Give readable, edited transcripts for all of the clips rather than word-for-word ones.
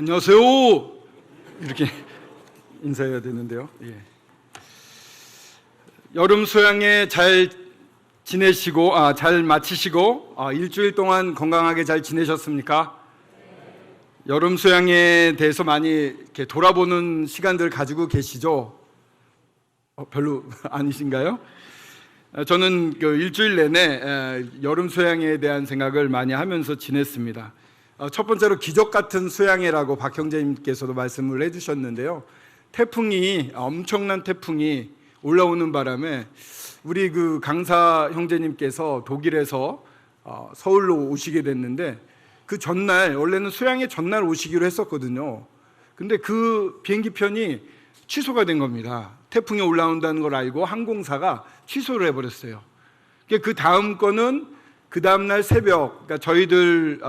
안녕하세요. 이렇게 인사해야 되는데요. 예. 여름 수양회 잘 지내시고, 잘 마치시고, 일주일 동안 건강하게 잘 지내셨습니까? 여름 수양회에 대해서 많이 이렇게 돌아보는 시간들 가지고 계시죠? 별로 아니신가요? 저는 일주일 내내 여름 수양회에 대한 생각을 많이 하면서 지냈습니다. 첫 번째로 기적 같은 수양회라고 박 형제님께서도 말씀을 해주셨는데요. 엄청난 태풍이 올라오는 바람에 우리 강사 형제님께서 독일에서 서울로 오시게 됐는데, 그 전날, 원래는 수양회 전날 오시기로 했었거든요. 근데 그 비행기 편이 취소가 된 겁니다. 태풍이 올라온다는 걸 알고 항공사가 취소를 해버렸어요. 그 다음 거는 그 다음날 새벽, 그러니까 저희들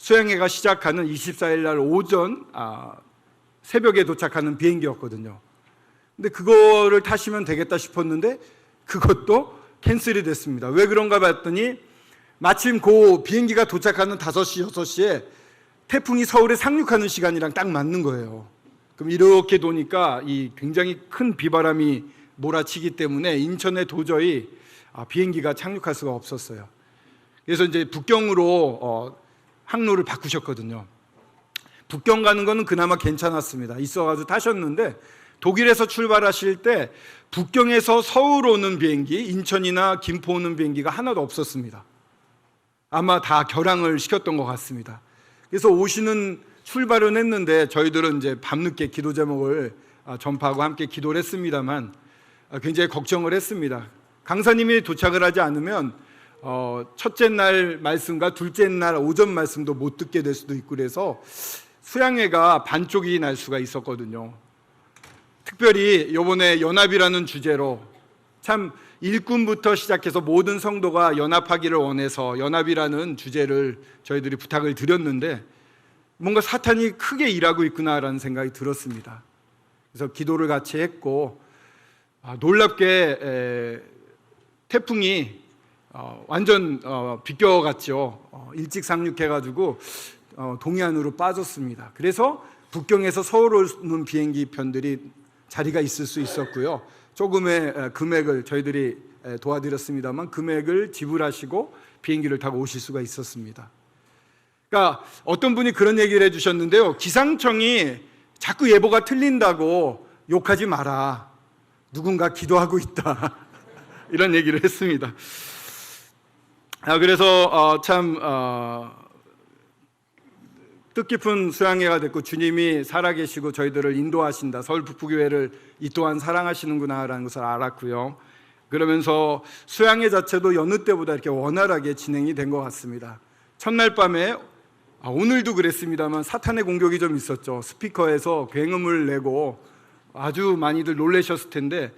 수양회가 시작하는 24일 날 오전 새벽에 도착하는 비행기였거든요. 근데 그거를 타시면 되겠다 싶었는데 그것도 캔슬이 됐습니다. 왜 그런가 봤더니 마침 그 비행기가 도착하는 5시, 6시에 태풍이 서울에 상륙하는 시간이랑 딱 맞는 거예요. 그럼 이렇게 도니까 이 굉장히 큰 비바람이 몰아치기 때문에 인천에 도저히 비행기가 착륙할 수가 없었어요. 그래서 이제 북경으로 항로를 바꾸셨거든요. 북경 가는 거는 그나마 괜찮았습니다. 있어가지고 타셨는데, 독일에서 출발하실 때 북경에서 서울 오는 비행기, 인천이나 김포 오는 비행기가 하나도 없었습니다. 아마 다 결항을 시켰던 것 같습니다. 그래서 오시는 출발은 했는데 저희들은 이제 밤늦게 기도 제목을 전파하고 함께 기도를 했습니다만 굉장히 걱정을 했습니다. 강사님이 도착을 하지 않으면 첫째 날 말씀과 둘째 날 오전 말씀도 못 듣게 될 수도 있고, 그래서 수양회가 반쪽이 날 수가 있었거든요. 특별히 이번에 연합이라는 주제로 참 일꾼부터 시작해서 모든 성도가 연합하기를 원해서 연합이라는 주제를 저희들이 부탁을 드렸는데, 뭔가 사탄이 크게 일하고 있구나라는 생각이 들었습니다. 그래서 기도를 같이 했고, 놀랍게 태풍이 완전 비껴갔죠. 일찍 상륙해가지고 동해안으로 빠졌습니다. 그래서 북경에서 서울 오는 비행기 편들이 자리가 있을 수 있었고요. 조금의 금액을 저희들이 도와드렸습니다만 금액을 지불하시고 비행기를 타고 오실 수가 있었습니다. 그러니까 어떤 분이 그런 얘기를 해주셨는데요. 기상청이 자꾸 예보가 틀린다고 욕하지 마라. 누군가 기도하고 있다. 이런 얘기를 했습니다. 그래서 뜻깊은 수양회가 됐고, 주님이 살아계시고 저희들을 인도하신다, 서울 북부교회를 이 또한 사랑하시는구나라는 것을 알았고요. 그러면서 수양회 자체도 여느 때보다 이렇게 원활하게 진행이 된 것 같습니다. 첫날 밤에 오늘도 그랬습니다만 사탄의 공격이 좀 있었죠. 스피커에서 굉음을 내고 아주 많이들 놀라셨을 텐데,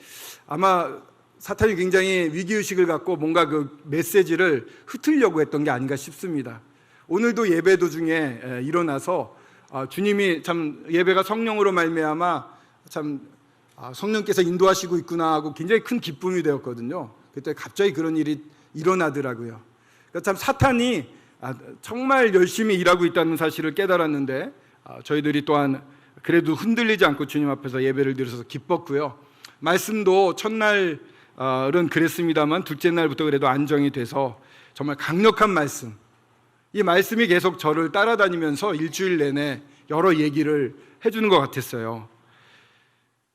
아마 사탄이 굉장히 위기의식을 갖고 뭔가 그 메시지를 흩으려고 했던 게 아닌가 싶습니다. 오늘도 예배 도중에 일어나서 주님이 참 예배가 성령으로 말미암아 참 성령께서 인도하시고 있구나 하고 굉장히 큰 기쁨이 되었거든요. 그때 갑자기 그런 일이 일어나더라고요. 그러니까 참 사탄이 정말 열심히 일하고 있다는 사실을 깨달았는데, 저희들이 또한 그래도 흔들리지 않고 주님 앞에서 예배를 드려서 기뻤고요. 말씀도 첫날은 그랬습니다만 둘째 날부터 그래도 안정이 돼서 정말 강력한 말씀, 이 말씀이 계속 저를 따라다니면서 일주일 내내 여러 얘기를 해주는 것 같았어요.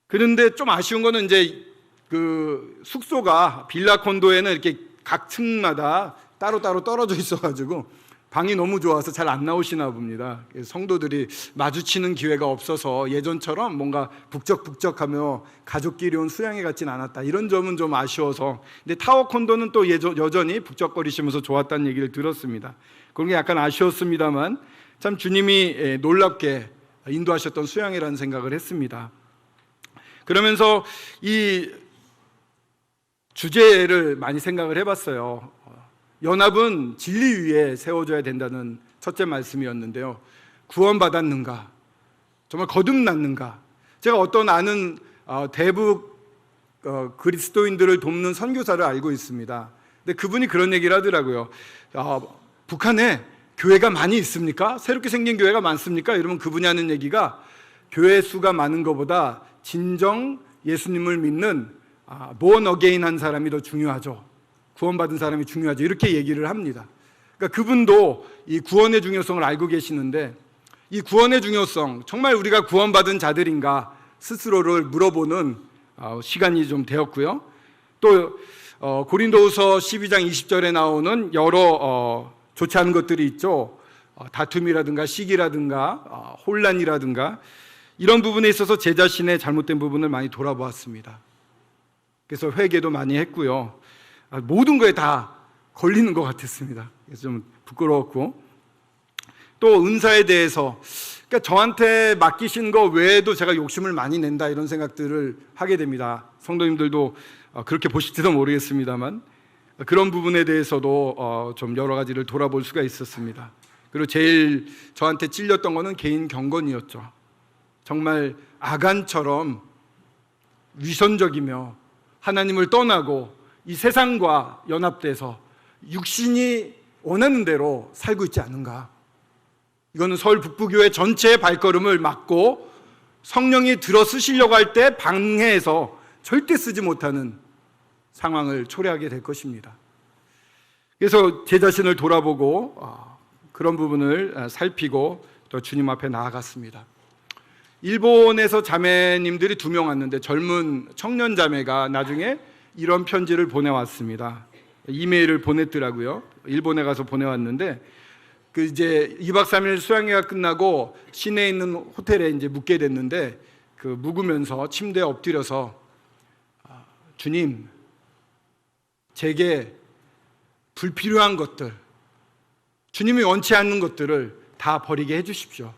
그런데 좀 아쉬운 거는 이제 그 숙소가 빌라 콘도에는 이렇게 각 층마다 따로따로 떨어져 있어가지고 방이 너무 좋아서 잘 안 나오시나 봅니다. 성도들이 마주치는 기회가 없어서 예전처럼 뭔가 북적북적하며 가족끼리 온 수양회 같진 않았다, 이런 점은 좀 아쉬워서. 근데 타워 콘도는 또 여전히 북적거리시면서 좋았다는 얘기를 들었습니다. 그런 게 약간 아쉬웠습니다만 참 주님이 놀랍게 인도하셨던 수양회라는 생각을 했습니다. 그러면서 이 주제를 많이 생각을 해봤어요. 연합은 진리 위에 세워져야 된다는 첫째 말씀이었는데요. 구원받았는가? 정말 거듭났는가? 제가 어떤 아는 대북 그리스도인들을 돕는 선교사를 알고 있습니다. 근데 그분이 그런 얘기를 하더라고요. 북한에 교회가 많이 있습니까? 새롭게 생긴 교회가 많습니까? 이러면 그분이 하는 얘기가 교회 수가 많은 것보다 진정 예수님을 믿는 born again 한 사람이 더 중요하죠. 구원받은 사람이 중요하죠. 이렇게 얘기를 합니다. 그러니까 그분도 이 구원의 중요성을 알고 계시는데, 이 구원의 중요성, 정말 우리가 구원받은 자들인가 스스로를 물어보는 시간이 좀 되었고요. 또 고린도후서 12장 20절에 나오는 여러 좋지 않은 것들이 있죠. 다툼이라든가 시기라든가 혼란이라든가 이런 부분에 있어서 제 자신의 잘못된 부분을 많이 돌아보았습니다. 그래서 회개도 많이 했고요. 모든 거에 다 걸리는 것 같았습니다. 그래서 좀 부끄러웠고, 또 은사에 대해서, 그러니까 저한테 맡기신 거 외에도 제가 욕심을 많이 낸다 이런 생각들을 하게 됩니다. 성도님들도 그렇게 보실지도 모르겠습니다만 그런 부분에 대해서도 좀 여러 가지를 돌아볼 수가 있었습니다. 그리고 제일 저한테 찔렸던 거는 개인 경건이었죠. 정말 아간처럼 위선적이며 하나님을 떠나고 이 세상과 연합돼서 육신이 원하는 대로 살고 있지 않은가. 이거는 서울 북부교회 전체의 발걸음을 막고 성령이 들어쓰시려고 할 때 방해해서 절대 쓰지 못하는 상황을 초래하게 될 것입니다. 그래서 제 자신을 돌아보고 그런 부분을 살피고 또 주님 앞에 나아갔습니다. 일본에서 자매님들이 2명 왔는데 젊은 청년 자매가 나중에 이런 편지를 보내왔습니다. 이메일을 보냈더라고요. 일본에 가서 보내왔는데 이제 2박 3일 수양회가 끝나고 시내에 있는 호텔에 이제 묵게 됐는데 묵으면서 침대에 엎드려서 주님, 제게 불필요한 것들, 주님이 원치 않는 것들을 다 버리게 해주십시오.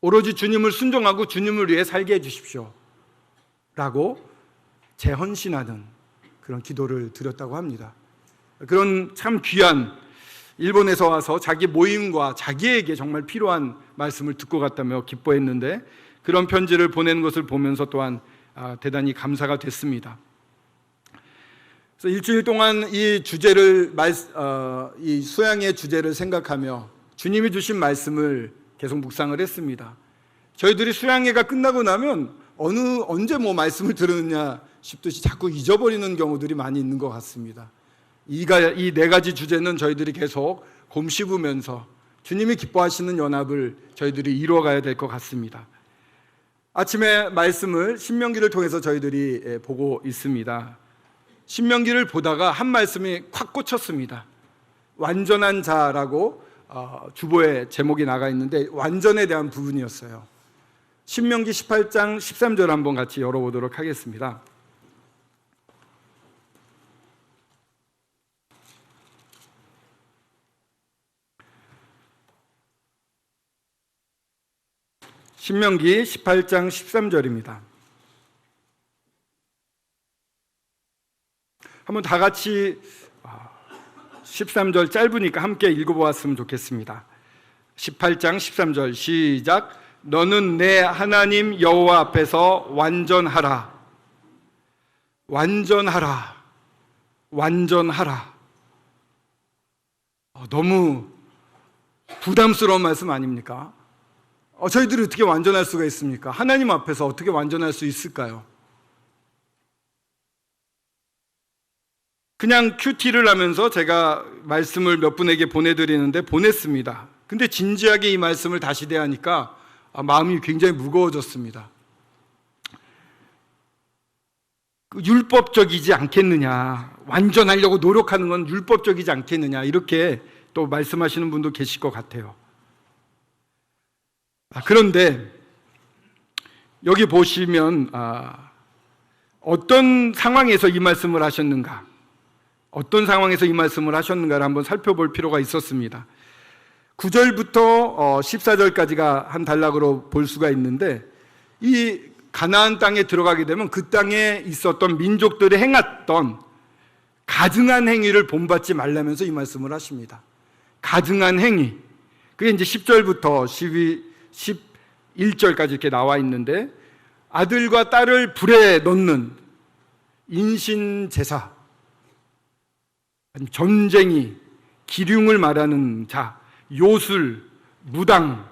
오로지 주님을 순종하고 주님을 위해 살게 해주십시오 라고 재헌신하는 그런 기도를 드렸다고 합니다. 그런 참 귀한, 일본에서 와서 자기 모임과 자기에게 정말 필요한 말씀을 듣고 갔다며 기뻐했는데, 그런 편지를 보내는 것을 보면서 또한 대단히 감사가 됐습니다. 그래서 일주일 동안 이 주제를, 이 수양의 주제를 생각하며 주님이 주신 말씀을 계속 묵상을 했습니다. 저희들이 수양회가 끝나고 나면 언제 말씀을 들었느냐 싶듯이 자꾸 잊어버리는 경우들이 많이 있는 것 같습니다. 이 4가지 주제는 저희들이 계속 곰씹으면서 주님이 기뻐하시는 연합을 저희들이 이루어가야 될 것 같습니다. 아침에 말씀을 신명기를 통해서 저희들이 보고 있습니다. 신명기를 보다가 한 말씀이 콱 꽂혔습니다. 완전한 자라고 주보에 제목이 나가 있는데 완전에 대한 부분이었어요. 신명기 18장 13절 한번 같이 열어보도록 하겠습니다. 신명기 18장 13절입니다. 한번 다 같이 13절 짧으니까 함께 읽어보았으면 좋겠습니다. 18장 13절 시작. 너는 내 하나님 여호와 앞에서 완전하라. 완전하라. 완전하라. 너무 부담스러운 말씀 아닙니까? 저희들이 어떻게 완전할 수가 있습니까? 하나님 앞에서 어떻게 완전할 수 있을까요? 그냥 큐티를 하면서 제가 말씀을 몇 분에게 보내드리는데 보냈습니다. 근데 진지하게 이 말씀을 다시 대하니까 마음이 굉장히 무거워졌습니다. 율법적이지 않겠느냐, 완전하려고 노력하는 건 율법적이지 않겠느냐, 이렇게 또 말씀하시는 분도 계실 것 같아요. 그런데 여기 보시면 어떤 상황에서 이 말씀을 하셨는가, 어떤 상황에서 이 말씀을 하셨는가를 한번 살펴볼 필요가 있었습니다. 9절부터 14절까지가 한 단락으로 볼 수가 있는데, 이 가나안 땅에 들어가게 되면 그 땅에 있었던 민족들이 행했던 가증한 행위를 본받지 말라면서 이 말씀을 하십니다. 가증한 행위, 그게 이제 10절부터 11절까지 이렇게 나와 있는데, 아들과 딸을 불에 넣는 인신제사, 전쟁이, 기륭을 말하는 자, 요술, 무당,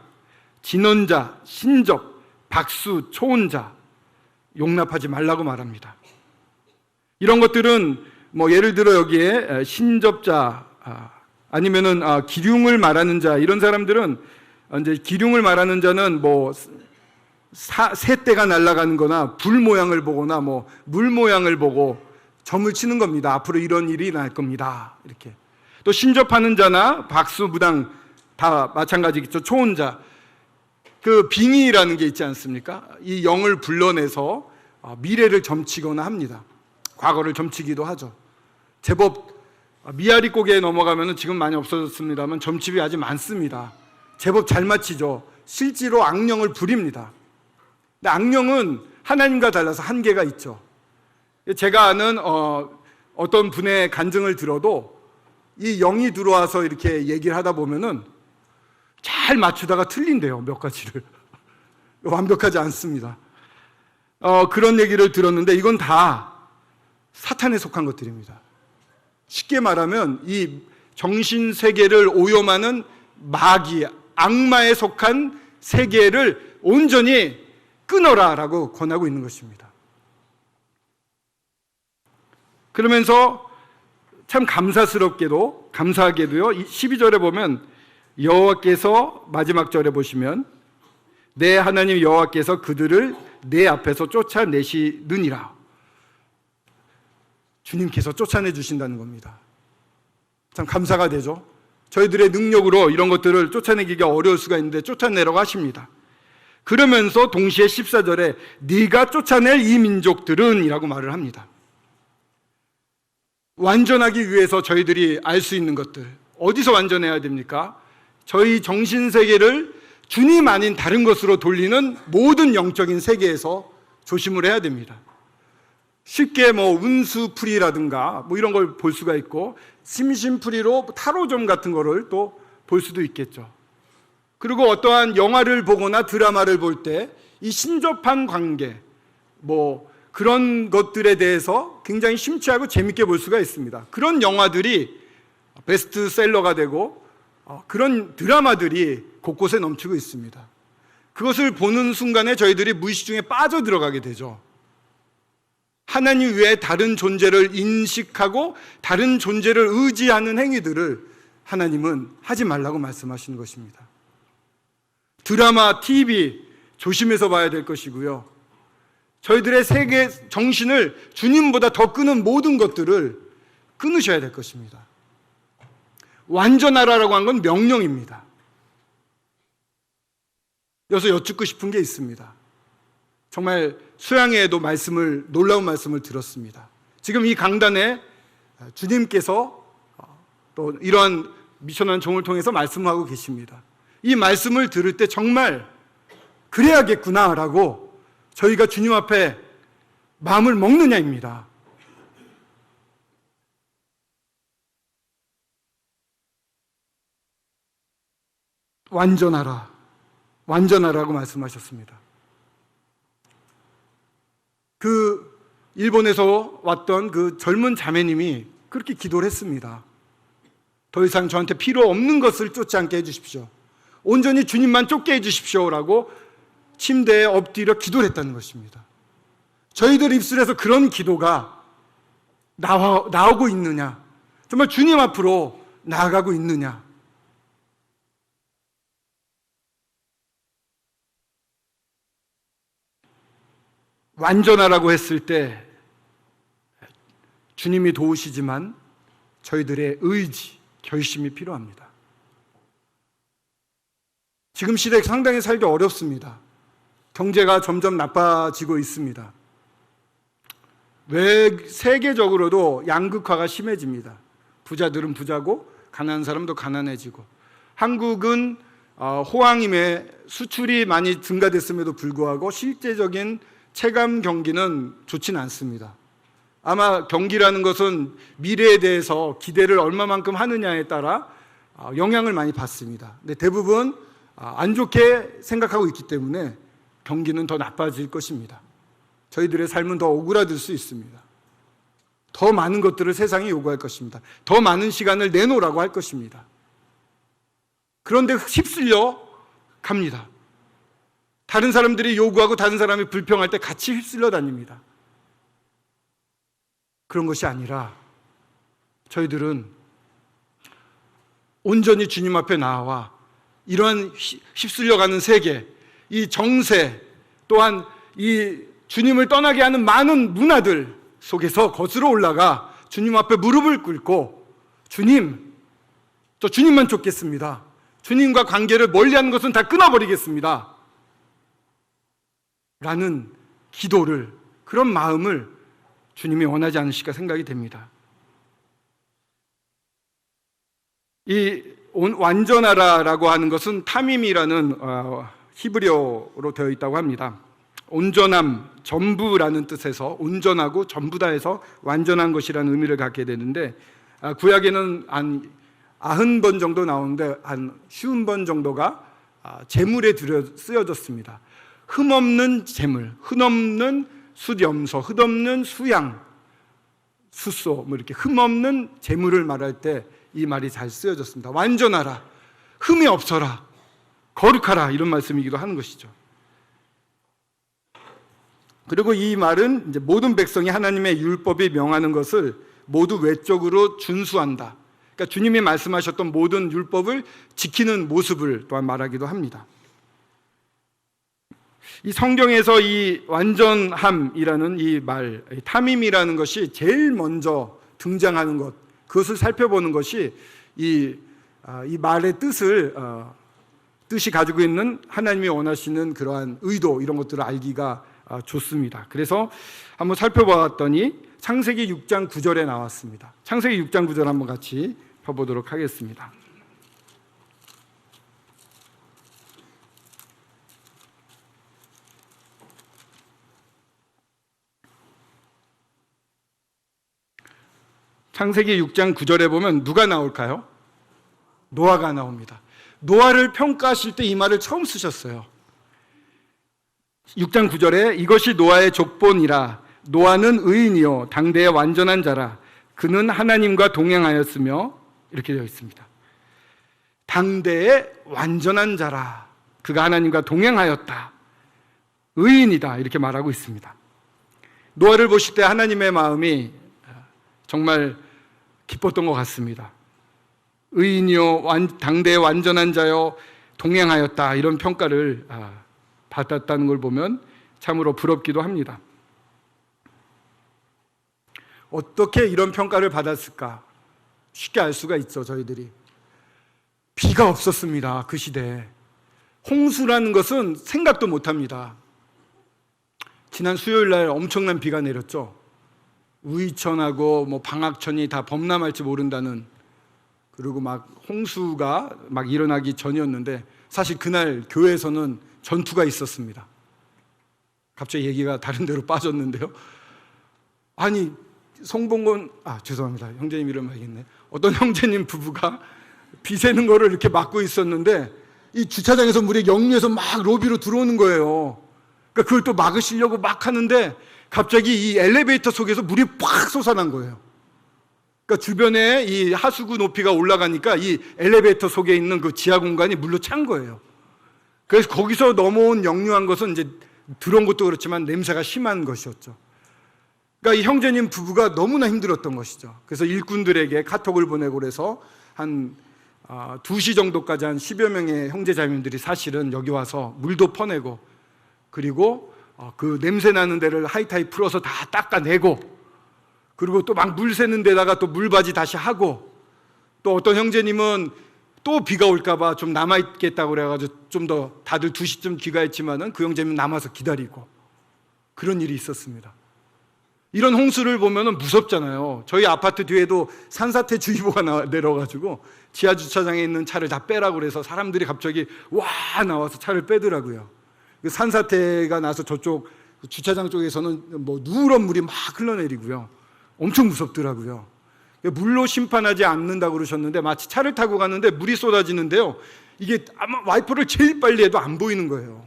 진언자, 신적, 박수, 초혼자 용납하지 말라고 말합니다. 이런 것들은 뭐 예를 들어 여기에 신접자 아니면은 기륭을 말하는 자, 이런 사람들은 이제 기륭을 말하는 자는 뭐 새떼가 날아가는 거나 불 모양을 보거나 뭐 물 모양을 보고 점을 치는 겁니다. 앞으로 이런 일이 날 겁니다. 이렇게. 또 신접하는 자나 박수, 무당 다 마찬가지겠죠. 초혼자. 그 빙의라는 게 있지 않습니까? 이 영을 불러내서 미래를 점치거나 합니다. 과거를 점치기도 하죠. 제법 미아리 고개에 넘어가면 지금 많이 없어졌습니다만 점집이 아주 많습니다. 제법 잘 맞히죠. 실제로 악령을 부립니다. 근데 악령은 하나님과 달라서 한계가 있죠. 제가 아는 어떤 분의 간증을 들어도 이 영이 들어와서 이렇게 얘기를 하다 보면은 잘 맞추다가 틀린대요. 몇 가지를. 완벽하지 않습니다. 그런 얘기를 들었는데 이건 다 사탄에 속한 것들입니다. 쉽게 말하면 이 정신세계를 오염하는 마귀, 악마에 속한 세계를 온전히 끊어라라고 권하고 있는 것입니다. 그러면서 참 감사하게도요 12절에 보면 여호와께서, 마지막 절에 보시면 내 하나님 여호와께서 그들을 내 앞에서 쫓아내시느니라. 주님께서 쫓아내 주신다는 겁니다. 참 감사가 되죠. 저희들의 능력으로 이런 것들을 쫓아내기가 어려울 수가 있는데 쫓아내라고 하십니다. 그러면서 동시에 14절에 네가 쫓아낼 이 민족들은 이라고 말을 합니다. 완전하기 위해서 저희들이 알 수 있는 것들, 어디서 완전해야 됩니까? 저희 정신세계를 주님 아닌 다른 것으로 돌리는 모든 영적인 세계에서 조심을 해야 됩니다. 쉽게 뭐 운수풀이라든가 뭐 이런 걸 볼 수가 있고, 심심풀이로 타로점 같은 거를 또 볼 수도 있겠죠. 그리고 어떠한 영화를 보거나 드라마를 볼 때 이 신접한 관계, 뭐 그런 것들에 대해서 굉장히 심취하고 재밌게 볼 수가 있습니다. 그런 영화들이 베스트셀러가 되고 그런 드라마들이 곳곳에 넘치고 있습니다. 그것을 보는 순간에 저희들이 무의식 중에 빠져들어가게 되죠. 하나님 외에 다른 존재를 인식하고 다른 존재를 의지하는 행위들을 하나님은 하지 말라고 말씀하시는 것입니다. 드라마, TV 조심해서 봐야 될 것이고요. 저희들의 세계 정신을 주님보다 더 끄는 모든 것들을 끊으셔야 될 것입니다. 완전하라라고 한 건 명령입니다. 여기서 여쭙고 싶은 게 있습니다. 정말 수양회에도 놀라운 말씀을 들었습니다. 지금 이 강단에 주님께서 또 이러한 미션한 종을 통해서 말씀하고 계십니다. 이 말씀을 들을 때 정말 그래야겠구나라고 저희가 주님 앞에 마음을 먹느냐입니다. 완전하라고 말씀하셨습니다. 그 일본에서 왔던 그 젊은 자매님이 그렇게 기도를 했습니다. 더 이상 저한테 필요 없는 것을 쫓지 않게 해주십시오. 온전히 주님만 쫓게 해주십시오라고 침대에 엎드려 기도를 했다는 것입니다. 저희들 입술에서 그런 기도가 나오고 있느냐, 정말 주님 앞으로 나아가고 있느냐. 완전하라고 했을 때 주님이 도우시지만 저희들의 의지, 결심이 필요합니다. 지금 시대에 상당히 살기 어렵습니다. 경제가 점점 나빠지고 있습니다. 세계적으로도 양극화가 심해집니다. 부자들은 부자고 가난한 사람도 가난해지고, 한국은 호황임에 수출이 많이 증가됐음에도 불구하고 실제적인 체감 경기는 좋지는 않습니다. 아마 경기라는 것은 미래에 대해서 기대를 얼마만큼 하느냐에 따라 영향을 많이 받습니다. 근데 대부분 안 좋게 생각하고 있기 때문에 경기는 더 나빠질 것입니다. 저희들의 삶은 더 오그라들 수 있습니다. 더 많은 것들을 세상이 요구할 것입니다. 더 많은 시간을 내놓으라고 할 것입니다. 그런데 휩쓸려 갑니다. 다른 사람들이 요구하고 다른 사람이 불평할 때 같이 휩쓸려 다닙니다. 그런 것이 아니라 저희들은 온전히 주님 앞에 나와 이러한 휩쓸려가는 세계, 이 정세, 또한 이 주님을 떠나게 하는 많은 문화들 속에서 거슬러 올라가 주님 앞에 무릎을 꿇고 주님, 저 주님만 쫓겠습니다. 주님과 관계를 멀리하는 것은 다 끊어버리겠습니다. 라는 기도를, 그런 마음을 주님이 원하지 않으실까 생각이 됩니다. 이 완전하라라고 하는 것은 타밈이라는 히브리어로 되어 있다고 합니다. 온전함, 전부라는 뜻에서 온전하고 전부다 해서 완전한 것이라는 의미를 갖게 되는데, 구약에는 한 90번 정도 나오는데 한 50번 정도가 제물에 쓰여졌습니다. 흠없는 제물, 흠없는 숫염소, 흠없는 수양, 숫소, 뭐 이렇게 흠없는 제물을 말할 때 이 말이 잘 쓰여졌습니다. 완전하라, 흠이 없어라, 거룩하라, 이런 말씀이기도 하는 것이죠. 그리고 이 말은 이제 모든 백성이 하나님의 율법이 명하는 것을 모두 외적으로 준수한다. 그러니까 주님이 말씀하셨던 모든 율법을 지키는 모습을 또한 말하기도 합니다. 이 성경에서 이 완전함이라는 이 말, 타밈이라는 것이 제일 먼저 등장하는 것, 그것을 살펴보는 것이 이 말의 뜻이 가지고 있는 하나님이 원하시는 그러한 의도, 이런 것들을 알기가 좋습니다. 그래서 한번 살펴봤더니 창세기 6장 9절에 나왔습니다. 창세기 6장 9절 한번 같이 펴보도록 하겠습니다. 창세기 6장 9절에 보면 누가 나올까요? 노아가 나옵니다. 노아를 평가하실 때 이 말을 처음 쓰셨어요. 6장 9절에 이것이 노아의 족본이라. 노아는 의인이요 당대의 완전한 자라. 그는 하나님과 동행하였으며, 이렇게 되어 있습니다. 당대의 완전한 자라. 그가 하나님과 동행하였다. 의인이다. 이렇게 말하고 있습니다. 노아를 보실 때 하나님의 마음이 정말 기뻤던 것 같습니다. 의인이요 당대의 완전한 자요 동행하였다, 이런 평가를 받았다는 걸 보면 참으로 부럽기도 합니다. 어떻게 이런 평가를 받았을까? 쉽게 알 수가 있죠. 저희들이 비가 없었습니다. 그 시대에 홍수라는 것은 생각도 못합니다. 지난 수요일 날 엄청난 비가 내렸죠. 우이천하고 뭐 방학천이 다 범람할지 모른다는, 그리고 막 홍수가 막 일어나기 전이었는데 사실 그날 교회에서는 전투가 있었습니다. 갑자기 얘기가 다른 데로 빠졌는데요. 아니 송봉건, 죄송합니다. 형제님 이름 알겠네. 어떤 형제님 부부가 비 새는 거를 이렇게 막고 있었는데 이 주차장에서 물이 역류해서 막 로비로 들어오는 거예요. 그러니까 그걸 또 막으시려고 막 하는데 갑자기 이 엘리베이터 속에서 물이 팍 솟아난 거예요. 그러니까 주변에 이 하수구 높이가 올라가니까 이 엘리베이터 속에 있는 그 지하 공간이 물로 찬 거예요. 그래서 거기서 넘어온 역류한 것은 이제 들어온 것도 그렇지만 냄새가 심한 것이었죠. 그러니까 이 형제님 부부가 너무나 힘들었던 것이죠. 그래서 일꾼들에게 카톡을 보내고 그래서 한 2시 정도까지 한 10여 명의 형제자매들이 사실은 여기 와서 물도 퍼내고, 그리고 그 냄새 나는 데를 하이타이 풀어서 다 닦아내고, 그리고 또 막 물 새는 데다가 또 물받이 다시 하고, 또 어떤 형제님은 또 비가 올까봐 좀 남아있겠다고 그래가지고 좀 더 다들 2시쯤 귀가했지만은 그 형제님 남아서 기다리고, 그런 일이 있었습니다. 이런 홍수를 보면은 무섭잖아요. 저희 아파트 뒤에도 산사태 주의보가 내려가지고 지하 주차장에 있는 차를 다 빼라고 그래서 사람들이 갑자기 와 나와서 차를 빼더라고요. 산사태가 나서 저쪽 주차장 쪽에서는 뭐 누런 물이 막 흘러내리고요. 엄청 무섭더라고요. 물로 심판하지 않는다고 그러셨는데 마치 차를 타고 가는데 물이 쏟아지는데요. 이게 아마 와이퍼를 제일 빨리 해도 안 보이는 거예요.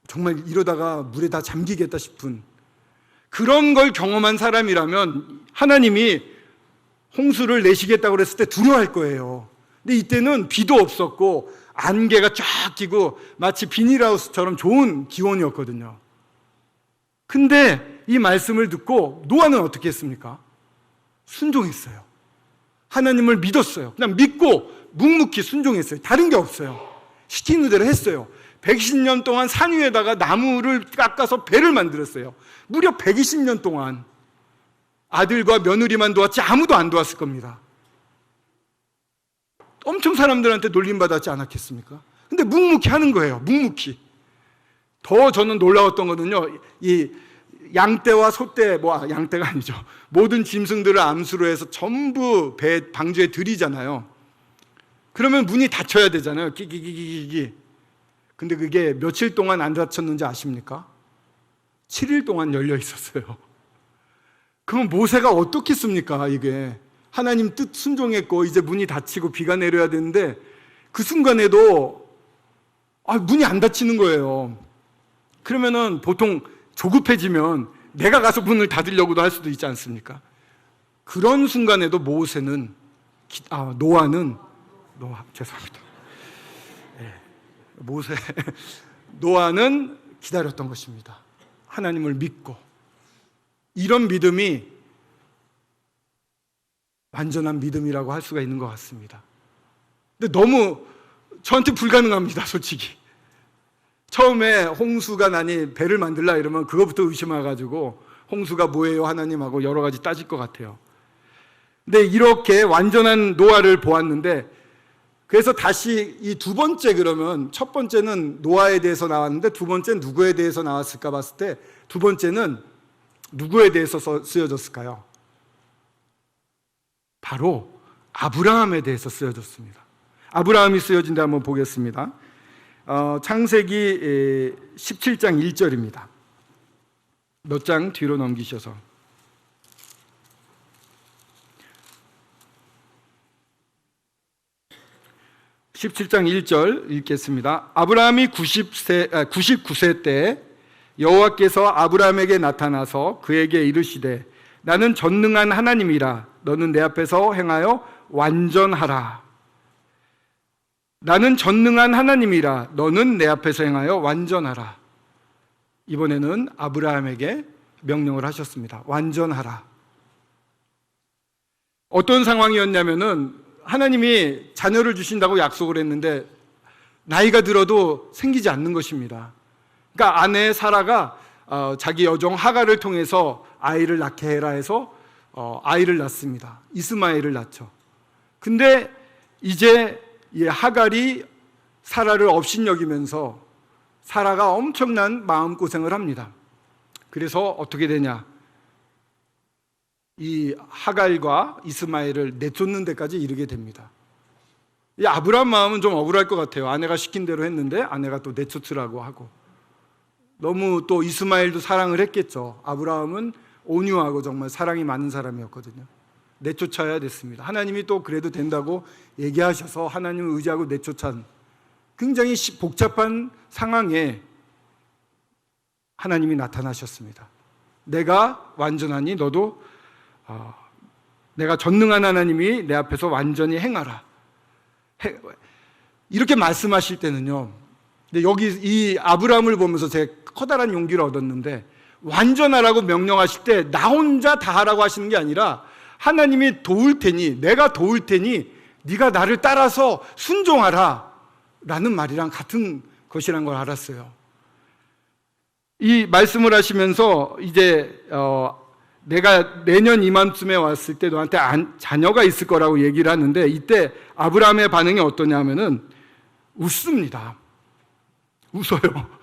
정말 이러다가 물에 다 잠기겠다 싶은 그런 걸 경험한 사람이라면 하나님이 홍수를 내시겠다고 그랬을 때 두려워할 거예요. 근데 이때는 비도 없었고 안개가 쫙 끼고 마치 비닐하우스처럼 좋은 기온이었거든요. 근데 이 말씀을 듣고 노아는 어떻게 했습니까? 순종했어요. 하나님을 믿었어요. 그냥 믿고 묵묵히 순종했어요. 다른 게 없어요. 시키는 대로 했어요. 120년 동안 산 위에다가 나무를 깎아서 배를 만들었어요. 무려 120년 동안 아들과 며느리만 도왔지 아무도 안 도왔을 겁니다. 엄청 사람들한테 놀림받았지 않았겠습니까? 근데 묵묵히 하는 거예요. 묵묵히. 더 저는 놀라웠던 거는요, 이 양떼와 소떼, 양떼가 아니죠. 모든 짐승들을 암수로 해서 전부 배 방주에 들이잖아요. 그러면 문이 닫혀야 되잖아요. 끼기기기기. 근데 그게 며칠 동안 안 닫혔는지 아십니까? 7일 동안 열려 있었어요. 그럼 모세가 어떻겠습니까? 이게 하나님 뜻 순종했고 이제 문이 닫히고 비가 내려야 되는데 그 순간에도 문이 안 닫히는 거예요. 그러면은 보통 조급해지면 내가 가서 문을 닫으려고도 할 수도 있지 않습니까? 그런 순간에도 죄송합니다. 노아는 기다렸던 것입니다. 하나님을 믿고. 이런 믿음이 완전한 믿음이라고 할 수가 있는 것 같습니다. 근데 너무 저한테 불가능합니다, 솔직히. 처음에 홍수가 나니 배를 만들라 이러면 그거부터 의심해가지고 홍수가 뭐예요 하나님하고 여러 가지 따질 것 같아요. 근데 이렇게 완전한 노아를 보았는데, 그래서 다시 이 두 번째, 그러면 첫 번째는 노아에 대해서 나왔는데 두 번째는 누구에 대해서 나왔을까 봤을 때 두 번째는 누구에 대해서 쓰여졌을까요? 바로 아브라함에 대해서 쓰여졌습니다. 아브라함이 쓰여진다 한번 보겠습니다. 창세기 17장 1절입니다. 몇 장 뒤로 넘기셔서 17장 1절 읽겠습니다. 아브라함이 99세 때 여호와께서 아브라함에게 나타나서 그에게 이르시되 나는 전능한 하나님이라 너는 내 앞에서 행하여 완전하라. 나는 전능한 하나님이라 너는 내 앞에서 행하여 완전하라. 이번에는 아브라함에게 명령을 하셨습니다. 완전하라. 어떤 상황이었냐면은 하나님이 자녀를 주신다고 약속을 했는데 나이가 들어도 생기지 않는 것입니다. 그러니까 아내 사라가 자기 여종 하갈을 통해서 아이를 낳게 해라 해서 아이를 낳습니다. 이스마엘을 낳죠. 근데 이제 이 하갈이 사라를 업신여기면서 사라가 엄청난 마음고생을 합니다. 그래서 어떻게 되냐, 이 하갈과 이스마엘을 내쫓는 데까지 이르게 됩니다. 이 아브라함 마음은 좀 억울할 것 같아요. 아내가 시킨 대로 했는데 아내가 또 내쫓으라고 하고, 너무 또 이스마엘도 사랑을 했겠죠. 아브라함은 온유하고 정말 사랑이 많은 사람이었거든요. 내쫓아야 됐습니다. 하나님이 또 그래도 된다고 얘기하셔서 하나님을 의지하고 내쫓은 굉장히 복잡한 상황에 하나님이 나타나셨습니다. 내가 완전하니 너도 내가 전능한 하나님이 내 앞에서 완전히 행하라. 이렇게 말씀하실 때는요, 여기 이 아브라함을 보면서 제가 커다란 용기를 얻었는데, 완전하라고 명령하실 때 나 혼자 다 하라고 하시는 게 아니라 하나님이 도울 테니, 내가 도울 테니 네가 나를 따라서 순종하라 라는 말이랑 같은 것이란 걸 알았어요. 이 말씀을 하시면서 이제 내가 내년 이맘쯤에 왔을 때 너한테 자녀가 있을 거라고 얘기를 하는데, 이때 아브라함의 반응이 어떠냐면은 웃습니다. 웃어요.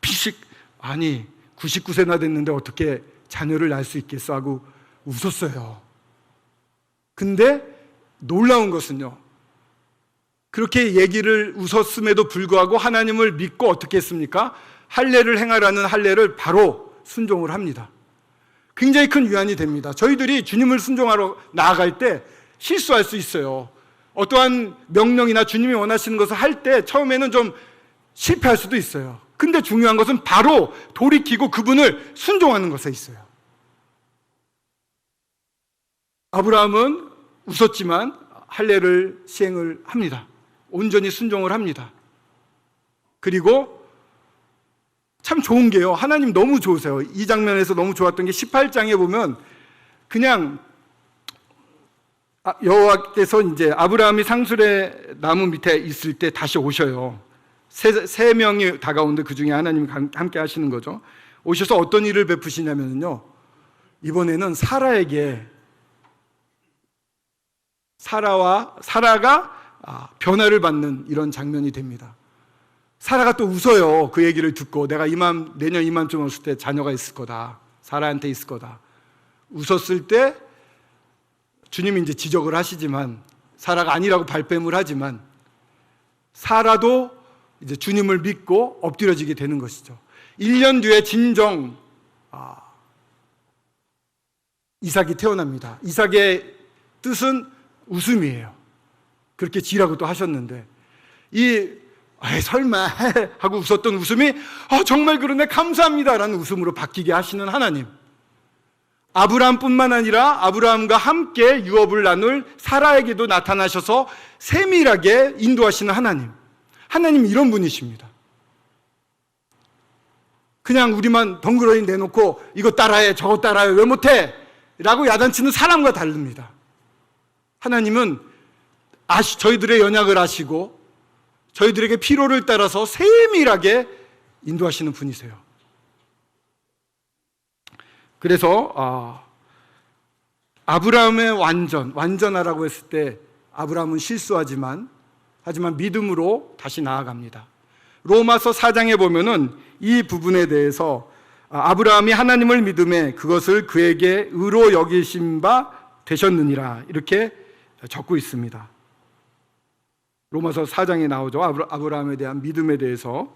피식, 아니 99세나 됐는데 어떻게 자녀를 낳을 수 있겠어 하고 웃었어요. 근데 놀라운 것은요, 그렇게 얘기를 웃었음에도 불구하고 하나님을 믿고 어떻게 했습니까? 할례를 행하라는 할례를 바로 순종을 합니다. 굉장히 큰 위안이 됩니다. 저희들이 주님을 순종하러 나아갈 때 실수할 수 있어요. 어떠한 명령이나 주님이 원하시는 것을 할 때 처음에는 좀 실패할 수도 있어요. 근데 중요한 것은 바로 돌이키고 그분을 순종하는 것에 있어요. 아브라함은 웃었지만 할례를 시행을 합니다. 온전히 순종을 합니다. 그리고 참 좋은 게요, 하나님 너무 좋으세요. 이 장면에서 너무 좋았던 게 18장에 보면 그냥 여호와께서 이제 아브라함이 상수리 나무 밑에 있을 때 다시 오셔요. 세 명이 다가오는데 그 중에 하나님이 함께 하시는 거죠. 오셔서 어떤 일을 베푸시냐면요, 이번에는 사라가 변화를 받는 이런 장면이 됩니다. 사라가 또 웃어요. 그 얘기를 듣고 내가 내년 이맘쯤 왔을 때 자녀가 있을 거다, 사라한테 있을 거다. 웃었을 때 주님이 이제 지적을 하시지만, 사라가 아니라고 발뺌을 하지만 사라도 이제 주님을 믿고 엎드려지게 되는 것이죠. 1년 뒤에 진정 이삭이 태어납니다. 이삭의 뜻은 웃음이에요. 그렇게 지라고 또 하셨는데, 설마 하고 웃었던 웃음이 정말 그러네, 감사합니다 라는 웃음으로 바뀌게 하시는 하나님. 아브라함뿐만 아니라 아브라함과 함께 유업을 나눌 사라에게도 나타나셔서 세밀하게 인도하시는 하나님. 하나님 이런 분이십니다. 그냥 우리만 덩그러니 내놓고 이거 따라해 저거 따라해 왜 못해 라고 야단치는 사람과 다릅니다. 하나님은 저희들의 연약을 아시고 저희들에게 필요를 따라서 세밀하게 인도하시는 분이세요. 그래서 아브라함의 완전하라고 했을 때 아브라함은 실수하지만 믿음으로 다시 나아갑니다. 로마서 4장에 보면은 이 부분에 대해서 아브라함이 하나님을 믿음에 그것을 그에게 의로 여기신 바 되셨느니라 이렇게 적고 있습니다. 로마서 4장에 나오죠. 아브라함에 대한 믿음에 대해서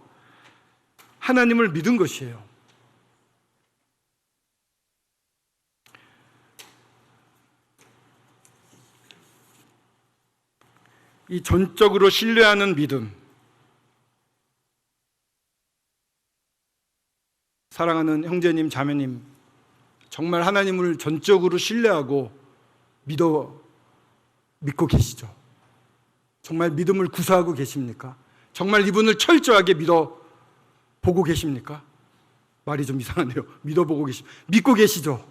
하나님을 믿은 것이에요. 이 전적으로 신뢰하는 믿음, 사랑하는 형제님, 자매님, 정말 하나님을 전적으로 신뢰하고 믿고 계시죠? 정말 믿음을 구사하고 계십니까? 정말 이분을 철저하게 믿어보고 계십니까? 말이 좀 이상하네요. 믿고 계시죠?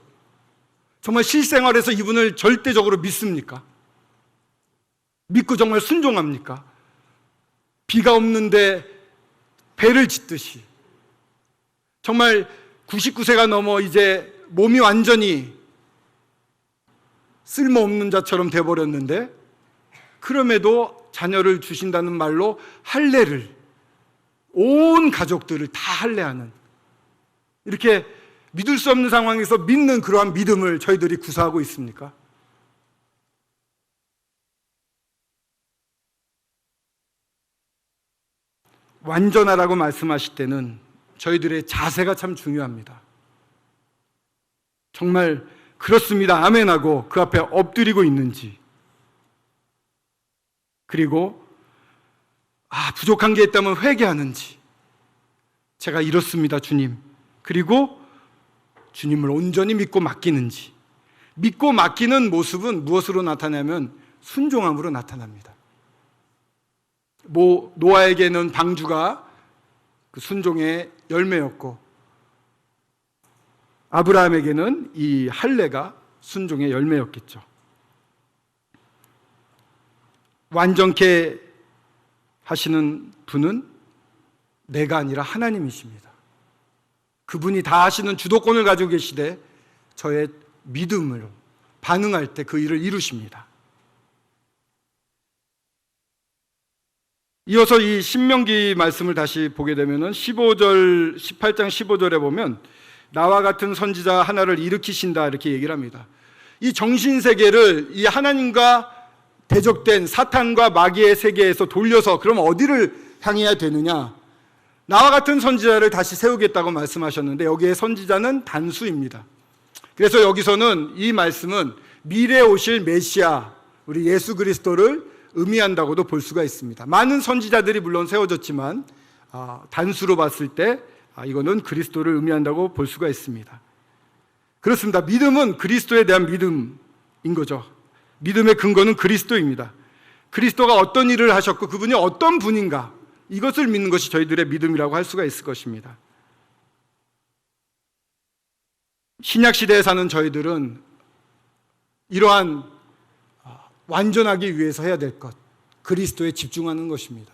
정말 실생활에서 이분을 절대적으로 믿습니까? 믿고 정말 순종합니까? 비가 없는데 배를 짓듯이 정말 99세가 넘어 이제 몸이 완전히 쓸모없는 자처럼 돼버렸는데 그럼에도 자녀를 주신다는 말로 할례를, 온 가족들을 다 할례하는, 이렇게 믿을 수 없는 상황에서 믿는 그러한 믿음을 저희들이 구사하고 있습니까? 완전하라고 말씀하실 때는 저희들의 자세가 참 중요합니다. 정말 그렇습니다, 아멘하고 그 앞에 엎드리고 있는지, 그리고 부족한 게 있다면 회개하는지, 제가 이렇습니다 주님, 그리고 주님을 온전히 믿고 맡기는지. 믿고 맡기는 모습은 무엇으로 나타나면 순종함으로 나타납니다. 노아에게는 방주가 그 순종의 열매였고 아브라함에게는 이 할례가 순종의 열매였겠죠. 완전케 하시는 분은 내가 아니라 하나님이십니다. 그분이 다 하시는 주도권을 가지고 계시되 저의 믿음으로 반응할 때 그 일을 이루십니다. 이어서 이 신명기 말씀을 다시 보게 되면은 18장 15절에 보면 나와 같은 선지자 하나를 일으키신다 이렇게 얘기를 합니다. 이 정신세계를 이 하나님과 대적된 사탄과 마귀의 세계에서 돌려서 그럼 어디를 향해야 되느냐? 나와 같은 선지자를 다시 세우겠다고 말씀하셨는데 여기에 선지자는 단수입니다. 그래서 여기서는 이 말씀은 미래에 오실 메시아 우리 예수 그리스도를 의미한다고도 볼 수가 있습니다. 많은 선지자들이 물론 세워졌지만 단수로 봤을 때 이거는 그리스도를 의미한다고 볼 수가 있습니다. 그렇습니다. 믿음은 그리스도에 대한 믿음인 거죠. 믿음의 근거는 그리스도입니다. 그리스도가 어떤 일을 하셨고 그분이 어떤 분인가, 이것을 믿는 것이 저희들의 믿음이라고 할 수가 있을 것입니다. 신약 시대에 사는 저희들은 이러한 완전하기 위해서 해야 될 것, 그리스도에 집중하는 것입니다.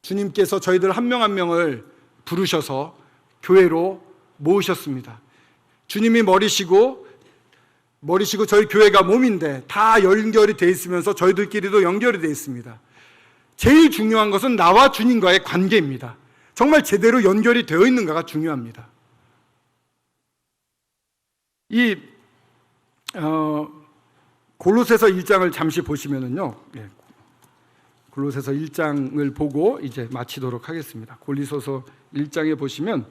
주님께서 저희들 한 명 한 명을 부르셔서 교회로 모으셨습니다. 주님이 머리시고 저희 교회가 몸인데 다 연결이 돼 있으면서 저희들끼리도 연결이 돼 있습니다. 제일 중요한 것은 나와 주님과의 관계입니다. 정말 제대로 연결이 되어 있는가가 중요합니다. 이 골로새서 1장을 잠시 보시면은요, 골로새서 1장을 보고 이제 마치도록 하겠습니다. 골로새서 1장에 보시면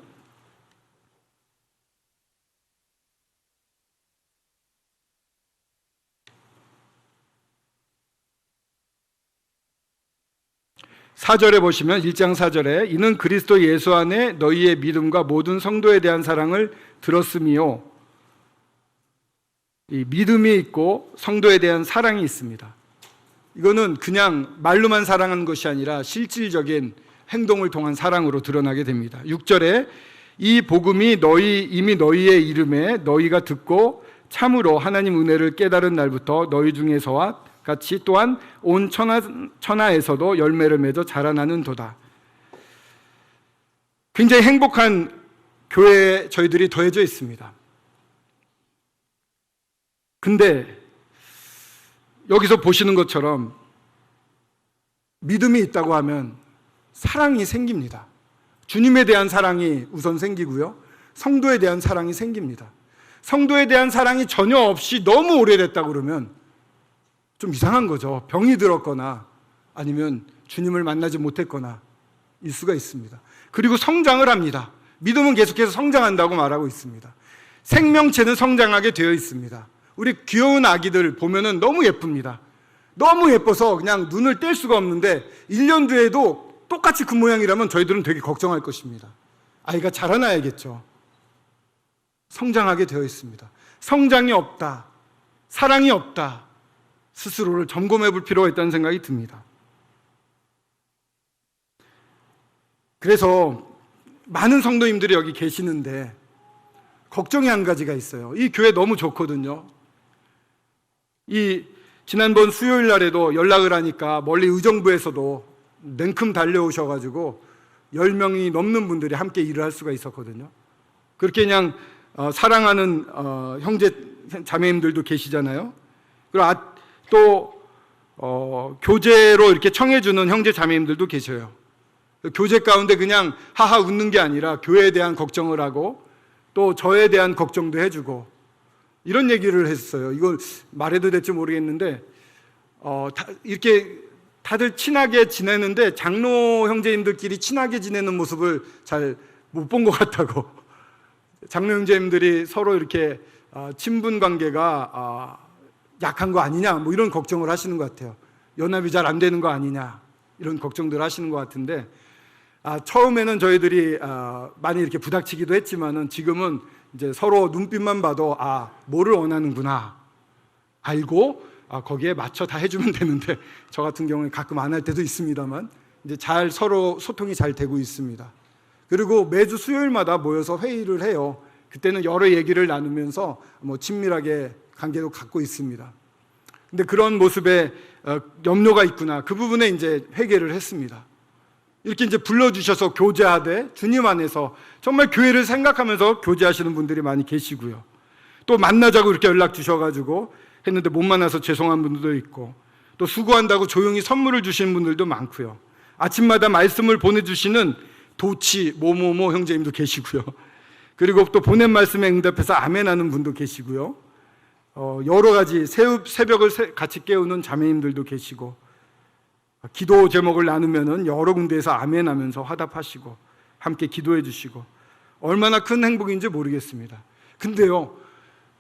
(4절에) 보시면 1장 4절에 이는 그리스도 예수 안에 너희의 믿음과 모든 성도에 대한 사랑을 들었으미요. 이 믿음이 있고 성도에 대한 사랑이 있습니다. 이거는 그냥 말로만 사랑하는 것이 아니라 실질적인 행동을 통한 사랑으로 드러나게 됩니다. 6절에 이 복음이 이미 너희의 이름에 너희가 듣고 참으로 하나님 은혜를 깨달은 날부터 너희 중에서와 같이 또한 온 천하에서도 열매를 맺어 자라나는도다. 굉장히 행복한 교회에 저희들이 더해져 있습니다. 근데 여기서 보시는 것처럼 믿음이 있다고 하면 사랑이 생깁니다. 주님에 대한 사랑이 우선 생기고요, 성도에 대한 사랑이 생깁니다. 성도에 대한 사랑이 전혀 없이 너무 오래됐다 그러면 좀 이상한 거죠. 병이 들었거나 아니면 주님을 만나지 못했거나 일 수가 있습니다. 그리고 성장을 합니다. 믿음은 계속해서 성장한다고 말하고 있습니다. 생명체는 성장하게 되어 있습니다. 우리 귀여운 아기들 보면은 너무 예쁩니다. 너무 예뻐서 그냥 눈을 뗄 수가 없는데 1년 뒤에도 똑같이 그 모양이라면 저희들은 되게 걱정할 것입니다. 아이가 자라나야겠죠. 성장하게 되어 있습니다. 성장이 없다, 사랑이 없다, 스스로를 점검해 볼 필요가 있다는 생각이 듭니다. 그래서 많은 성도님들이 여기 계시는데 걱정이 한 가지가 있어요. 이 교회 너무 좋거든요. 지난번 수요일 날에도 연락을 하니까 멀리 의정부에서도 냉큼 달려오셔가지고 10명이 넘는 분들이 함께 일을 할 수가 있었거든요. 그렇게 그냥 사랑하는 형제 자매님들도 계시잖아요. 그리고 또 교제로 이렇게 청해주는 형제 자매님들도 계셔요. 교제 가운데 그냥 하하 웃는 게 아니라 교회에 대한 걱정을 하고 또 저에 대한 걱정도 해주고 이런 얘기를 했어요. 이걸 말해도 될지 모르겠는데 이렇게 다들 친하게 지내는데 장로 형제님들끼리 친하게 지내는 모습을 잘 못 본 것 같다고, 장로 형제님들이 서로 이렇게 친분 관계가 약한 거 아니냐, 뭐 이런 걱정을 하시는 것 같아요. 연합이 잘 안 되는 거 아니냐, 이런 걱정들 하시는 것 같은데, 처음에는 저희들이 많이 이렇게 부닥치기도 했지만은 지금은 이제 서로 눈빛만 봐도 뭐를 원하는구나 알고 거기에 맞춰 다 해주면 되는데, 저 같은 경우는 가끔 안 할 때도 있습니다만 이제 잘 서로 소통이 잘 되고 있습니다. 그리고 매주 수요일마다 모여서 회의를 해요. 그때는 여러 얘기를 나누면서 친밀하게 관계도 갖고 있습니다. 근데 그런 모습에 염려가 있구나, 그 부분에 이제 회개를 했습니다. 이렇게 이제 불러주셔서 교제하되 주님 안에서 정말 교회를 생각하면서 교제하시는 분들이 많이 계시고요. 또 만나자고 이렇게 연락 주셔가지고 했는데 못 만나서 죄송한 분들도 있고, 또 수고한다고 조용히 선물을 주시는 분들도 많고요. 아침마다 말씀을 보내주시는 도치 모모모 형제님도 계시고요. 그리고 또 보낸 말씀에 응답해서 아멘하는 분도 계시고요. 여러 가지 새벽을 같이 깨우는 자매님들도 계시고, 기도 제목을 나누면은 여러 군데에서 아멘하면서 화답하시고 함께 기도해 주시고, 얼마나 큰 행복인지 모르겠습니다. 근데요,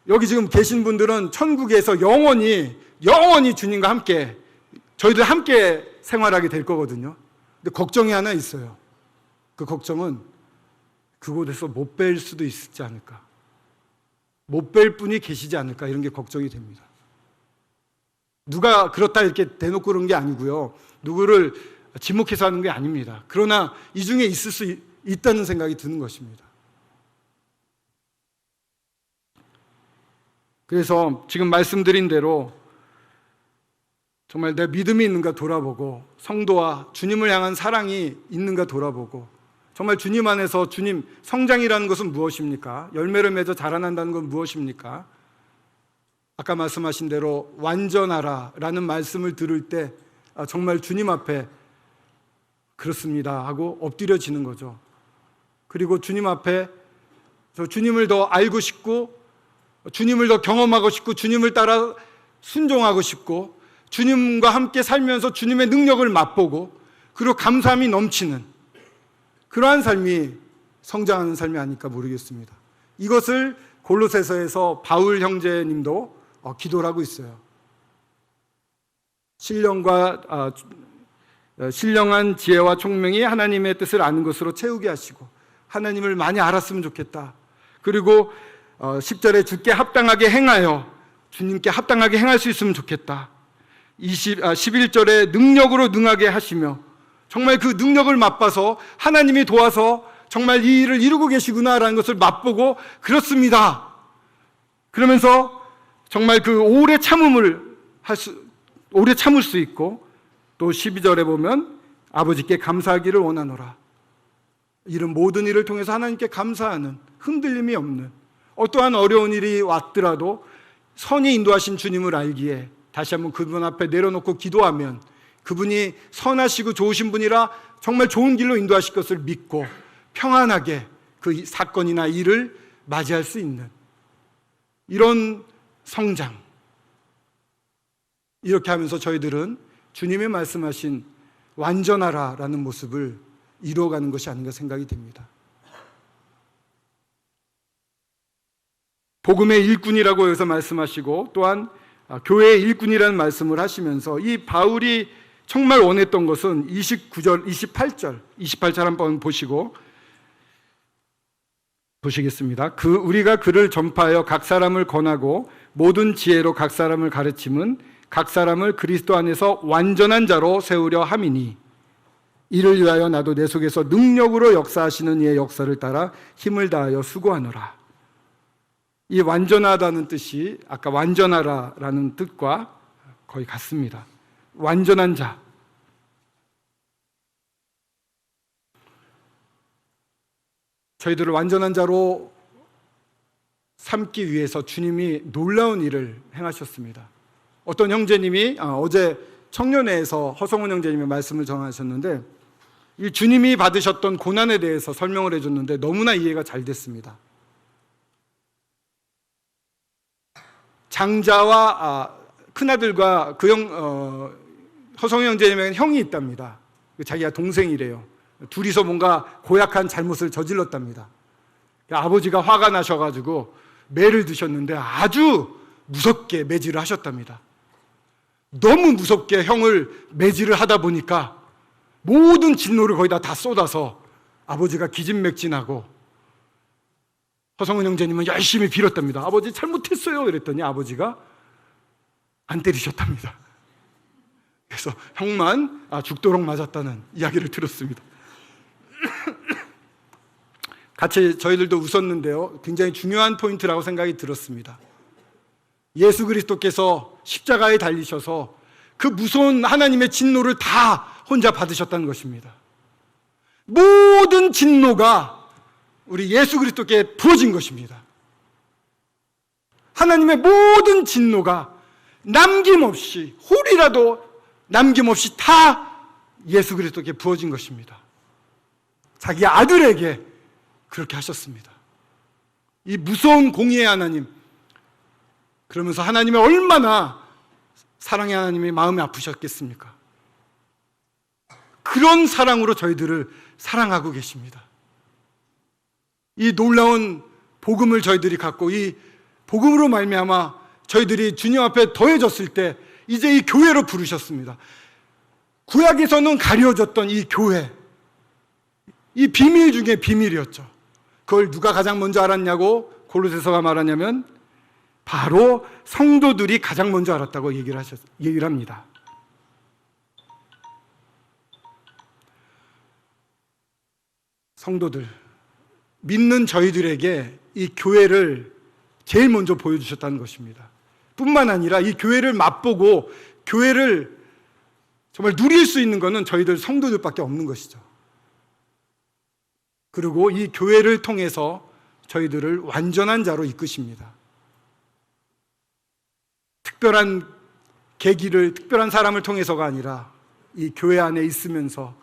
여기 지금 계신 분들은 천국에서 영원히 주님과 함께, 저희들 함께 생활하게 될 거거든요. 근데 걱정이 하나 있어요. 그 걱정은 그곳에서 못 뵐 수도 있지 않을까, 못 뵐 분이 계시지 않을까, 이런 게 걱정이 됩니다. 누가 그렇다 이렇게 대놓고 그런 게 아니고요. 누구를 지목해서 하는 게 아닙니다. 그러나 이 중에 있을 수 있다는 생각이 드는 것입니다. 그래서 지금 말씀드린 대로 정말 내 믿음이 있는가 돌아보고, 성도와 주님을 향한 사랑이 있는가 돌아보고, 정말 주님 안에서 주님 성장이라는 것은 무엇입니까? 열매를 맺어 자라난다는 건 무엇입니까? 아까 말씀하신 대로 완전하라 라는 말씀을 들을 때 정말 주님 앞에 그렇습니다 하고 엎드려지는 거죠. 그리고 주님 앞에 저 주님을 더 알고 싶고, 주님을 더 경험하고 싶고, 주님을 따라 순종하고 싶고, 주님과 함께 살면서 주님의 능력을 맛보고, 그리고 감사함이 넘치는 그러한 삶이 성장하는 삶이 아닐까 모르겠습니다. 이것을 골로새서에서 바울 형제님도 기도를 하고 있어요. 신령한 지혜와 총명이 하나님의 뜻을 아는 것으로 채우게 하시고, 하나님을 많이 알았으면 좋겠다. 그리고 10절에 주께 합당하게 행하여 주님께 합당하게 행할 수 있으면 좋겠다. 11절에 능력으로 능하게 하시며, 정말 그 능력을 맛봐서 하나님이 도와서 정말 이 일을 이루고 계시구나라는 것을 맛보고 그렇습니다. 그러면서 정말 그 오래 참을 수 있고, 또 12절에 보면 아버지께 감사하기를 원하노라. 이런 모든 일을 통해서 하나님께 감사하는, 흔들림이 없는, 어떠한 어려운 일이 왔더라도 선히 인도하신 주님을 알기에 다시 한번 그분 앞에 내려놓고 기도하면 그분이 선하시고 좋으신 분이라 정말 좋은 길로 인도하실 것을 믿고 평안하게 그 사건이나 일을 맞이할 수 있는 이런 성장, 이렇게 하면서 저희들은 주님의 말씀하신 완전하라라는 모습을 이루어가는 것이 아닌가 생각이 됩니다. 복음의 일꾼이라고 여기서 말씀하시고, 또한 교회의 일꾼이라는 말씀을 하시면서 이 바울이 정말 원했던 것은 29절, 28절 한번 보시겠습니다. 우리가 그를 전파하여 각 사람을 권하고 모든 지혜로 각 사람을 가르침은 각 사람을 그리스도 안에서 완전한 자로 세우려 함이니, 이를 위하여 나도 내 속에서 능력으로 역사하시는 이의 역사를 따라 힘을 다하여 수고하노라. 이 완전하다는 뜻이 아까 완전하라라는 뜻과 거의 같습니다. 완전한 자. 저희들을 완전한 자로 삼기 위해서 주님이 놀라운 일을 행하셨습니다. 어떤 형제님이 어제 청년회에서 허성훈 형제님의 말씀을 전하셨는데, 이 주님이 받으셨던 고난에 대해서 설명을 해줬는데 너무나 이해가 잘 됐습니다. 장자와 큰아들과 허성훈 형제님에게는 형이 있답니다. 자기가 동생이래요. 둘이서 뭔가 고약한 잘못을 저질렀답니다. 아버지가 화가 나셔가지고 매를 드셨는데 아주 무섭게 매질을 하셨답니다. 너무 무섭게 형을 매질을 하다 보니까 모든 진노를 거의 다 쏟아서 아버지가 기진맥진하고, 허성은 형제님은 열심히 빌었답니다. 아버지 잘못했어요 그랬더니 아버지가 안 때리셨답니다. 그래서 형만 죽도록 맞았다는 이야기를 들었습니다. 같이 저희들도 웃었는데요, 굉장히 중요한 포인트라고 생각이 들었습니다. 예수 그리스도께서 십자가에 달리셔서 그 무서운 하나님의 진노를 다 혼자 받으셨다는 것입니다. 모든 진노가 우리 예수 그리스도께 부어진 것입니다. 하나님의 모든 진노가 남김없이, 홀이라도 남김없이 다 예수 그리스도께 부어진 것입니다. 자기 아들에게 그렇게 하셨습니다. 이 무서운 공의의 하나님, 그러면서 하나님의 얼마나 사랑의 하나님이 마음이 아프셨겠습니까? 그런 사랑으로 저희들을 사랑하고 계십니다. 이 놀라운 복음을 저희들이 갖고, 이 복음으로 말미암아 저희들이 주님 앞에 더해졌을 때 이제 이 교회로 부르셨습니다. 구약에서는 가려졌던 이 교회, 이 비밀 중에 비밀이었죠. 그걸 누가 가장 먼저 알았냐고 골로새서가 말하냐면 바로 성도들이 가장 먼저 알았다고 얘기를 합니다. 성도들, 믿는 저희들에게 이 교회를 제일 먼저 보여주셨다는 것입니다. 뿐만 아니라 이 교회를 맛보고 교회를 정말 누릴 수 있는 것은 저희들 성도들밖에 없는 것이죠. 그리고 이 교회를 통해서 저희들을 완전한 자로 이끄십니다. 특별한 계기를, 특별한 사람을 통해서가 아니라 이 교회 안에 있으면서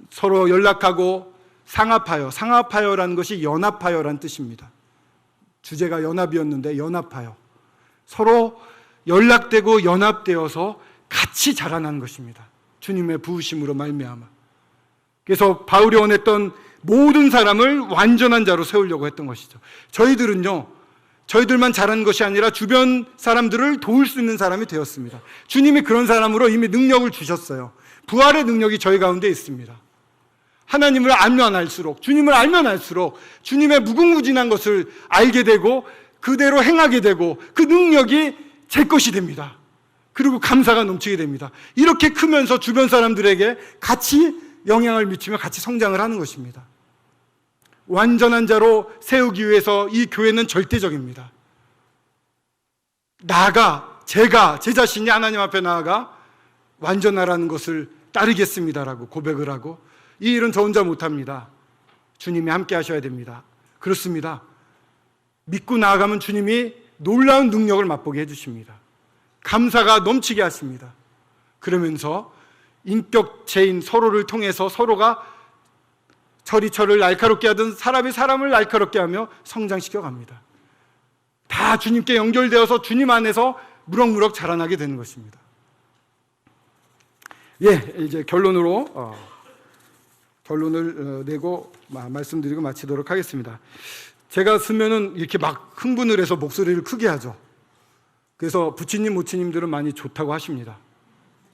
서로 연락하고 상합하여라는 것이 연합하여라는 뜻입니다. 주제가 연합이었는데 연합하여, 서로 연락되고 연합되어서 같이 자라나는 것입니다. 주님의 부으심으로 말미암아. 그래서 바울이 원했던 모든 사람을 완전한 자로 세우려고 했던 것이죠. 저희들은요, 저희들만 잘하는 것이 아니라 주변 사람들을 도울 수 있는 사람이 되었습니다. 주님이 그런 사람으로 이미 능력을 주셨어요. 부활의 능력이 저희 가운데 있습니다. 하나님을 알면 알수록, 주님을 알면 알수록 주님의 무궁무진한 것을 알게 되고 그대로 행하게 되고 그 능력이 제 것이 됩니다. 그리고 감사가 넘치게 됩니다. 이렇게 크면서 주변 사람들에게 같이 영향을 미치며 같이 성장을 하는 것입니다. 완전한 자로 세우기 위해서 이 교회는 절대적입니다. 제가 제 자신이 하나님 앞에 나아가 완전하라는 것을 따르겠습니다라고 고백을 하고, 이 일은 저 혼자 못합니다. 주님이 함께 하셔야 됩니다. 그렇습니다. 믿고 나아가면 주님이 놀라운 능력을 맛보게 해주십니다. 감사가 넘치게 하십니다. 그러면서 인격체인 서로를 통해서 서로가 철이 철을 날카롭게 하든 사람이 사람을 날카롭게 하며 성장시켜 갑니다. 다 주님께 연결되어서 주님 안에서 무럭무럭 자라나게 되는 것입니다. 이제 결론을 내고 말씀드리고 마치도록 하겠습니다. 제가 쓰면은 이렇게 막 흥분을 해서 목소리를 크게 하죠. 그래서 부치님, 모치님들은 많이 좋다고 하십니다.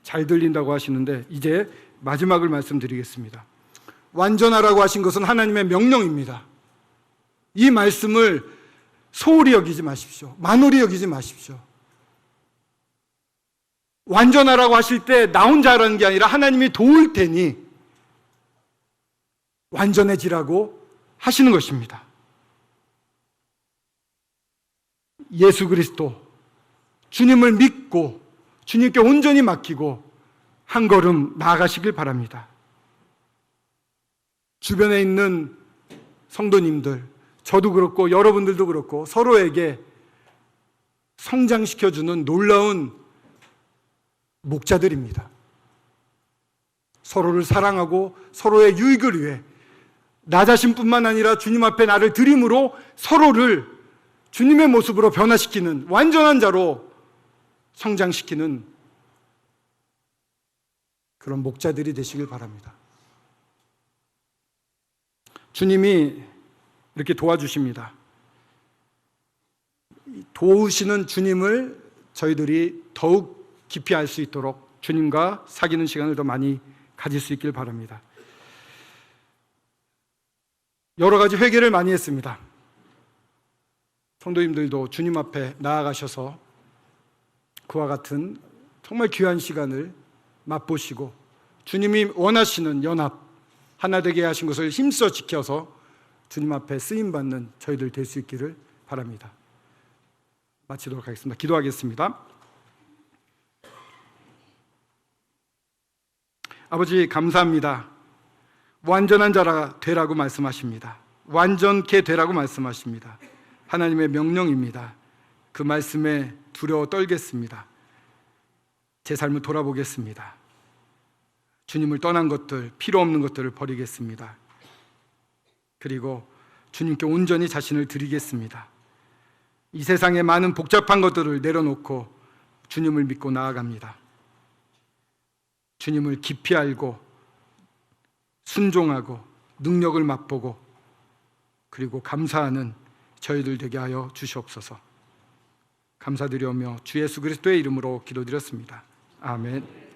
잘 들린다고 하시는데 이제 마지막을 말씀드리겠습니다. 완전하라고 하신 것은 하나님의 명령입니다. 이 말씀을 소홀히 여기지 마십시오. 만홀히 여기지 마십시오. 완전하라고 하실 때 나 혼자 하라는 게 아니라 하나님이 도울 테니 완전해지라고 하시는 것입니다. 예수 그리스도, 주님을 믿고 주님께 온전히 맡기고 한 걸음 나아가시길 바랍니다. 주변에 있는 성도님들, 저도 그렇고 여러분들도 그렇고 서로에게 성장시켜주는 놀라운 목자들입니다. 서로를 사랑하고 서로의 유익을 위해 나 자신뿐만 아니라 주님 앞에 나를 드림으로 서로를 주님의 모습으로 변화시키는 완전한 자로 성장시키는 그런 목자들이 되시길 바랍니다. 주님이 이렇게 도와주십니다. 도우시는 주님을 저희들이 더욱 깊이 알 수 있도록 주님과 사귀는 시간을 더 많이 가질 수 있길 바랍니다. 여러 가지 회개를 많이 했습니다. 성도님들도 주님 앞에 나아가셔서 그와 같은 정말 귀한 시간을 맛보시고 주님이 원하시는 연합, 하나 되게 하신 것을 힘써 지켜서 주님 앞에 쓰임받는 저희들 될 수 있기를 바랍니다. 마치도록 하겠습니다. 기도하겠습니다. 아버지 감사합니다. 완전한 자라 되라고 말씀하십니다. 완전케 되라고 말씀하십니다. 하나님의 명령입니다. 그 말씀에 두려워 떨겠습니다. 제 삶을 돌아보겠습니다. 주님을 떠난 것들, 필요 없는 것들을 버리겠습니다. 그리고 주님께 온전히 자신을 드리겠습니다. 이 세상의 많은 복잡한 것들을 내려놓고 주님을 믿고 나아갑니다. 주님을 깊이 알고 순종하고 능력을 맛보고 그리고 감사하는 저희들 되게 하여 주시옵소서. 감사드리오며 주 예수 그리스도의 이름으로 기도드렸습니다. 아멘.